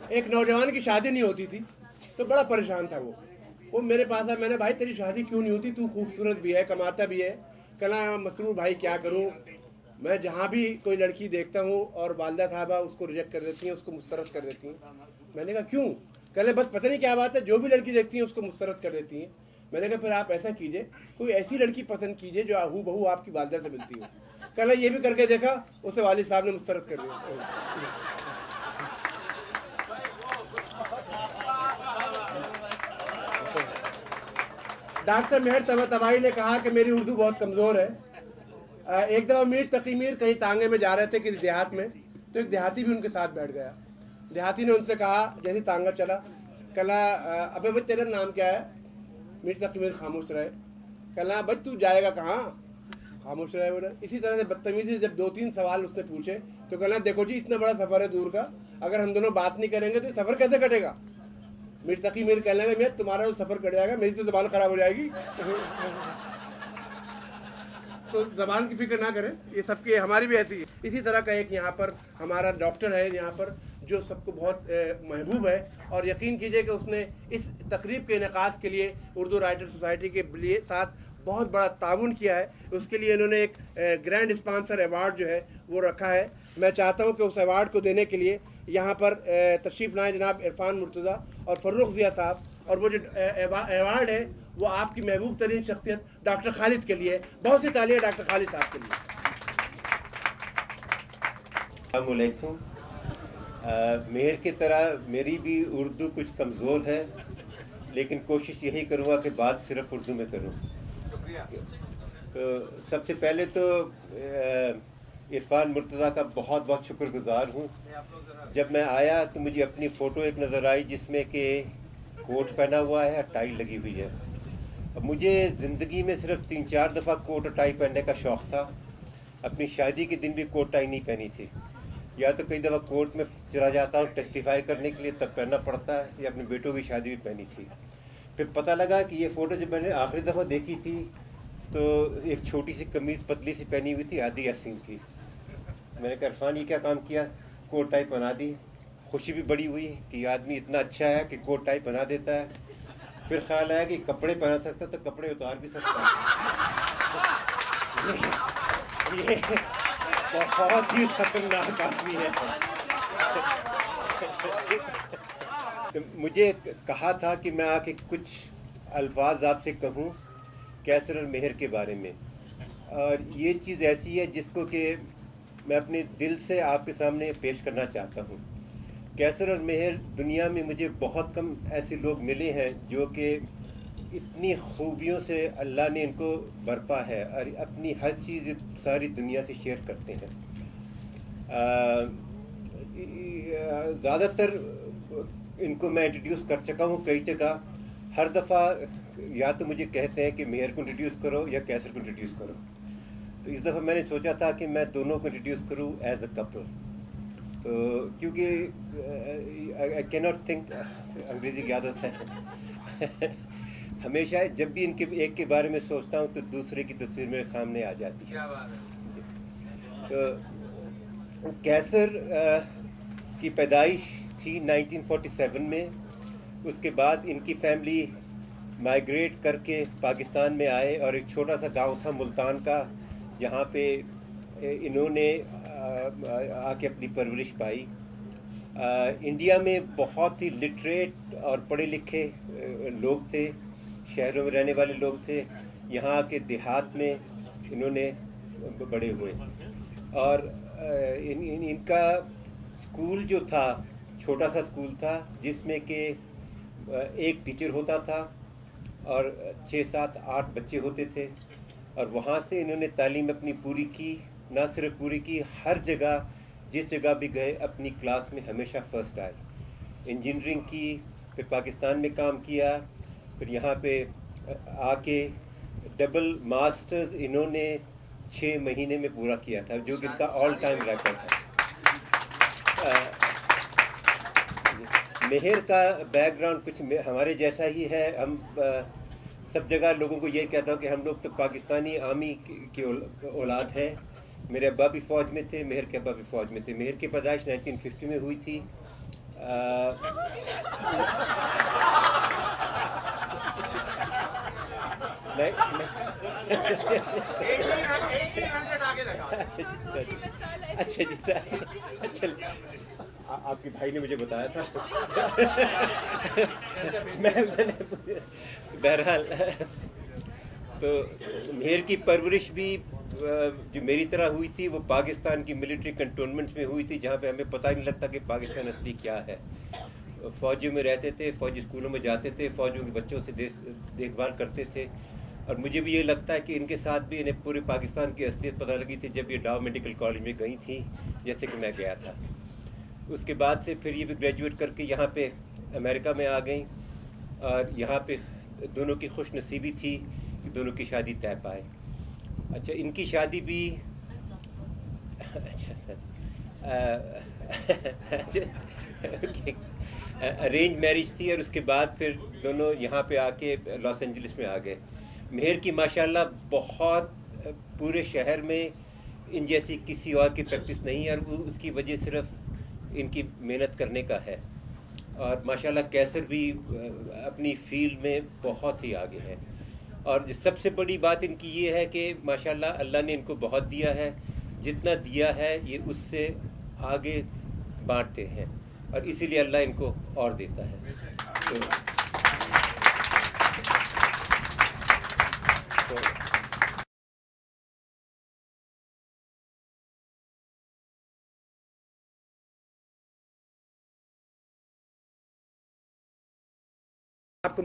ایک نوجوان کی شادی نہیں ہوتی تھی تو بڑا پریشان تھا وہ میرے پاس آیا. میں نے بھائی تیری شادی کیوں نہیں ہوتی, تو خوبصورت بھی ہے, کماتا بھی ہے. کہنا مسرور بھائی کیا کروں, میں جہاں بھی کوئی لڑکی دیکھتا ہوں اور والدہ صاحبہ اس کو ریجیکٹ کر دیتی ہیں, اس کو مسترد کر دیتی ہیں. میں نے کہا کیوں؟ کہنے بس پتہ نہیں کیا بات ہے, جو بھی لڑکی دیکھتی ہیں اس کو مسترد کر دیتی ہیں. میں نے کہا پھر آپ ایسا کیجئے, کوئی ایسی لڑکی پسند کیجئے جو ہو بہو آپ کی والدہ سے ملتی ہو. کہنا یہ بھی کر کے دیکھا, اسے والد صاحب نے مسترد کر دیا. ڈاکٹر مہر طبائی نے کہا کہ میری اردو بہت کمزور ہے. ایک دفعہ میر تقی میر کہیں تانگے میں جا رہے تھے کسی دیہات میں, تو ایک دیہاتی بھی ان کے ساتھ بیٹھ گیا. دیہاتی نے ان سے کہا جیسے تانگا چلا, کہنا ابے بھائی تیرا نام کیا ہے؟ میر تقی میر خاموش رہے. کہنا بھائی تو جائے گا کہاں؟ خاموش رہے بولے. اسی طرح سے بدتمیزی جب 2-3 سوال اس نے پوچھے تو کہنا دیکھو جی اتنا بڑا سفر ہے دور کا, اگر ہم دونوں بات نہیں کریں گے تو سفر کیسے کٹے گا؟ میر تقی میر کہنے لگے میں تمہارا تو سفر کٹ جائے گا, میری تو زبان خراب ہو جائے گی. تو زبان کی فکر نہ کریں, یہ سب کی ہماری بھی ایسی ہے. اسی طرح کا ایک یہاں پر ہمارا ڈاکٹر ہے یہاں پر جو سب کو بہت محبوب ہے, اور یقین کیجئے کہ اس نے اس تقریب کے انعقاد کے لیے اردو رائٹر سوسائٹی کے ساتھ بہت بڑا تعاون کیا ہے. اس کے لیے انہوں نے ایک گرینڈ اسپانسر ایوارڈ جو ہے وہ رکھا ہے. میں چاہتا ہوں کہ اس ایوارڈ کو دینے کے لیے یہاں پر تشریف لائیں جناب عرفان مرتضیٰ اور فروخ ضیاء صاحب, اور وہ جو ایوارڈ ہے وہ آپ کی محبوب ترین شخصیت ڈاکٹر خالد کے لیے. بہت سی تالیاں ڈاکٹر خالد صاحب کے لیے. السلام علیکم. مہر کی طرح میری بھی اردو کچھ کمزور ہے, لیکن کوشش یہی کروں گا کہ بات صرف اردو میں کروں. تو سب سے پہلے تو عرفان مرتضیٰ کا بہت بہت شکر گزار ہوں. جب میں آیا تو مجھے اپنی فوٹو ایک نظر آئی جس میں کہ کوٹ پہنا ہوا ہے, ٹائی لگی ہوئی ہے. اب مجھے زندگی میں صرف 3-4 دفعہ کوٹ اور ٹائی پہننے کا شوق تھا. اپنی شادی کے دن بھی کوٹ ٹائی نہیں پہنی تھی, یا تو کئی دفعہ کورٹ میں چلا جاتا ہوں ٹیسٹیفائی کرنے کے لیے تب پہننا پڑتا ہے, یا اپنے بیٹوں کی شادی بھی پہنی تھی. پھر پتہ لگا کہ یہ فوٹو جب میں نے آخری دفعہ دیکھی تھی تو ایک چھوٹی سی قمیض پتلی سی پہنی ہوئی تھی آدھی آستین کی. میں نے کہا عرفان یہ کیا کام کیا, کوٹ ٹائی پہنا دی. خوشی بھی بڑی ہوئی کہ یہ آدمی اتنا اچھا ہے کہ کوٹ ٹائی پہنا دیتا ہے. پھر خیال آیا کہ کپڑے پہنا سکتا تو کپڑے اتار بھی سکتا ہے. یہ بہت ہی خطرناک آدمی ہے. مجھے کہا تھا کہ میں آ کے کچھ الفاظ آپ سے کہوں کیسر اور مہر کے بارے میں, اور یہ چیز ایسی ہے جس کو کہ میں اپنے دل سے آپ کے سامنے پیش کرنا چاہتا ہوں. کیسر اور مہر دنیا میں مجھے بہت کم ایسے لوگ ملے ہیں جو کہ اتنی خوبیوں سے اللہ نے ان کو برپا ہے اور اپنی ہر چیز ساری دنیا سے شیئر کرتے ہیں. زیادہ تر ان کو میں انٹروڈیوس کر چکا ہوں کئی جگہ. ہر دفعہ یا تو مجھے کہتے ہیں کہ مہر کو انٹروڈیوس کرو یا کیسر کو انٹروڈیوس کرو. تو اس دفعہ میں نے سوچا تھا کہ میں دونوں کو انٹروڈیوس کروں ایز اے کپل. تو کیونکہ آئی کی ناٹ تھنک, انگریزی کی عادت ہے, ہمیشہ جب بھی ان کے ایک کے بارے میں سوچتا ہوں تو دوسرے کی تصویر میرے سامنے آ جاتی ہے. تو کیسر کی پیدائش تھی 1947 میں. اس کے بعد ان کی فیملی مائیگریٹ کر کے پاکستان میں آئے, اور ایک چھوٹا سا گاؤں تھا ملتان کا جہاں پہ انہوں نے آ کے اپنی پرورش پائی. انڈیا میں بہت ہی لٹریٹ اور پڑھے لکھے لوگ تھے, شہروں میں رہنے والے لوگ تھے. یہاں کے دیہات میں انہوں نے بڑے ہوئے, اور ان کا اسکول جو تھا چھوٹا سا اسکول تھا جس میں کہ ایک ٹیچر ہوتا تھا اور 6-7-8 بچے ہوتے تھے. اور وہاں سے انہوں نے تعلیم اپنی پوری کی. نہ صرف پوری کی, ہر جگہ جس جگہ بھی گئے اپنی کلاس میں ہمیشہ فرسٹ آئے. انجینئرنگ کی, پھر پاکستان میں کام کیا, پھر یہاں پہ آ کے ڈبل ماسٹرز انہوں نے 6 مہینے میں پورا کیا تھا, جو کہ ان کا آل ٹائم ریکارڈ ہے. مہر کا بیک گراؤنڈ کچھ ہمارے جیسا ہی ہے. ہم سب جگہ لوگوں کو یہ کہتا ہوں کہ ہم لوگ تو پاکستانی آرمی کی اولاد ہیں, میرے ابا بھی فوج میں تھے, مہر کے ابا بھی فوج میں تھے. مہر کی پیدائش 1950 میں ہوئی تھی. اچھا جی سر, اچھا آپ کے بھائی نے مجھے بتایا تھا. بہرحال تو مہر کی پرورش بھی جو میری طرح ہوئی تھی وہ پاکستان کی ملٹری کنٹونمنٹس میں ہوئی تھی, جہاں پہ ہمیں پتہ ہی نہیں لگتا کہ پاکستان اصلی کیا ہے. فوجیوں میں رہتے تھے, فوجی اسکولوں میں جاتے تھے, فوجیوں کے بچوں سے دیکھ بھال کرتے تھے. اور مجھے بھی یہ لگتا ہے کہ ان کے ساتھ بھی انہیں پورے پاکستان کی اصلیت پتہ لگی تھی جب یہ ڈاؤ میڈیکل کالج میں گئی تھیں, جیسے کہ میں گیا تھا. اس کے بعد سے پھر یہ بھی گریجویٹ کر کے یہاں پہ امریکہ میں آ گئیں, اور یہاں پہ دونوں کی خوش نصیبی تھی کہ دونوں کی شادی طے پائے. اچھا, ان کی شادی بھی اچھا سر ارینج میرج تھی, اور اس کے بعد پھر دونوں یہاں پہ آ کے لاس اینجلس میں آ گئے. مہر کی ماشاءاللہ بہت پورے شہر میں ان جیسی کسی اور کی پریکٹس نہیں ہے, اور اس کی وجہ صرف ان کی محنت کرنے کا ہے. اور ماشاءاللہ کیسر بھی اپنی فیلڈ میں بہت ہی آگے ہے. اور سب سے بڑی بات ان کی یہ ہے کہ ماشاءاللہ اللہ نے ان کو بہت دیا ہے, جتنا دیا ہے یہ اس سے آگے بانٹتے ہیں, اور اسی لیے اللہ ان کو اور دیتا ہے. تو